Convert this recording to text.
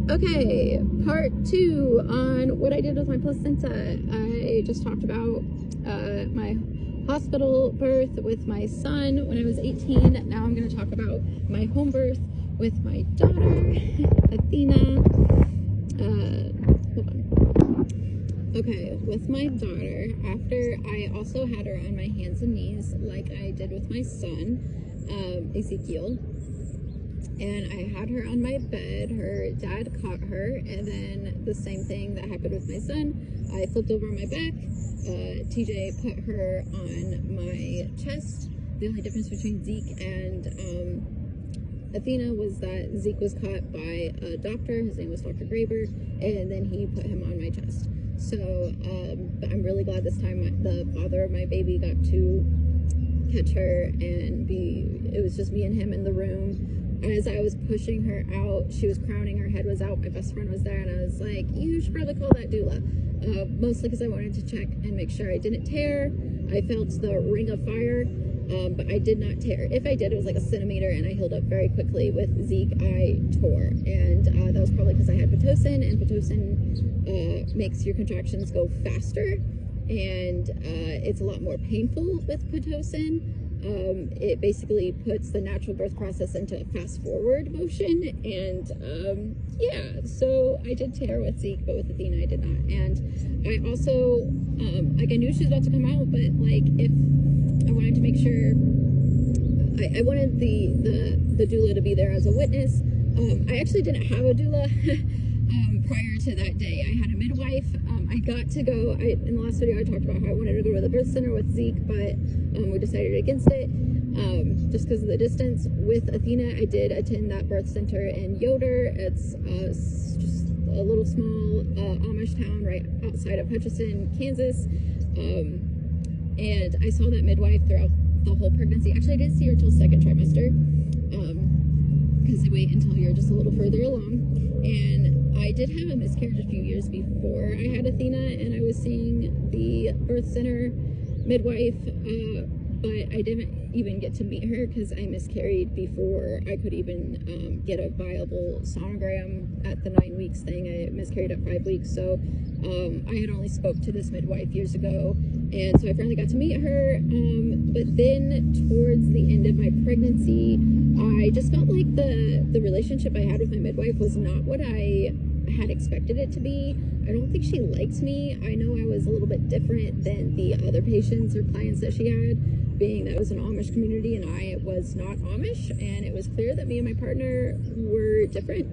Okay, part 2 on what I did with my placenta. I just talked about my hospital birth with my son when I was 18. Now I'm going to talk about my home birth with my daughter, Athena. Hold on. Okay, with my daughter, after I also had her on my hands and knees like I did with my son, Ezekiel. And I had her on my bed. Her dad caught her, and then the same thing that happened with my son. I flipped over on my back. TJ put her on my chest. The only difference between Zeke and Athena was that Zeke was caught by a doctor. His name was Dr. Graber, and then he put him on my chest. So, but I'm really glad this time the father of my baby got to catch her and it was just me and him in the room. As I was pushing her out, she was crowning, her head was out, my best friend was there, and I was like, you should probably call that doula. Mostly because I wanted to check and make sure I didn't tear. I felt the ring of fire, but I did not tear. If I did, it was like a centimeter, and I healed up very quickly. With Zeke, I tore, and that was probably because I had Pitocin, and Pitocin makes your contractions go faster, and it's a lot more painful with Pitocin. It basically puts the natural birth process into a fast forward motion, and yeah, so I did tear with Zeke, but with Athena I did not. And I also like, I knew she was about to come out, but like, if I wanted to make sure, I wanted the doula to be there as a witness. I actually didn't have a doula prior to that day. I had a midwife. I got to go, in the last video I talked about how I wanted to go to the birth center with Zeke, but we decided against it just because of the distance. With Athena, I did attend that birth center in Yoder. It's just a little small Amish town right outside of Hutchinson, Kansas. And I saw that midwife throughout the whole pregnancy. Actually, I didn't see her till second trimester because they wait until you're just a little further along. And I did have a miscarriage a few years before I had Athena, and I was seeing the birth center midwife, but I didn't even get to meet her because I miscarried before I could even get a viable sonogram at the 9 weeks thing. I miscarried at 5 weeks, so I had only spoke to this midwife years ago, and so I finally got to meet her. But then towards the end of my pregnancy, I just felt like the relationship I had with my midwife was not what I had expected it to be. I don't think she liked me. I know I was a little bit different than the other patients or clients that she had, being that it was an Amish community and I was not Amish, and it was clear that me and my partner were different.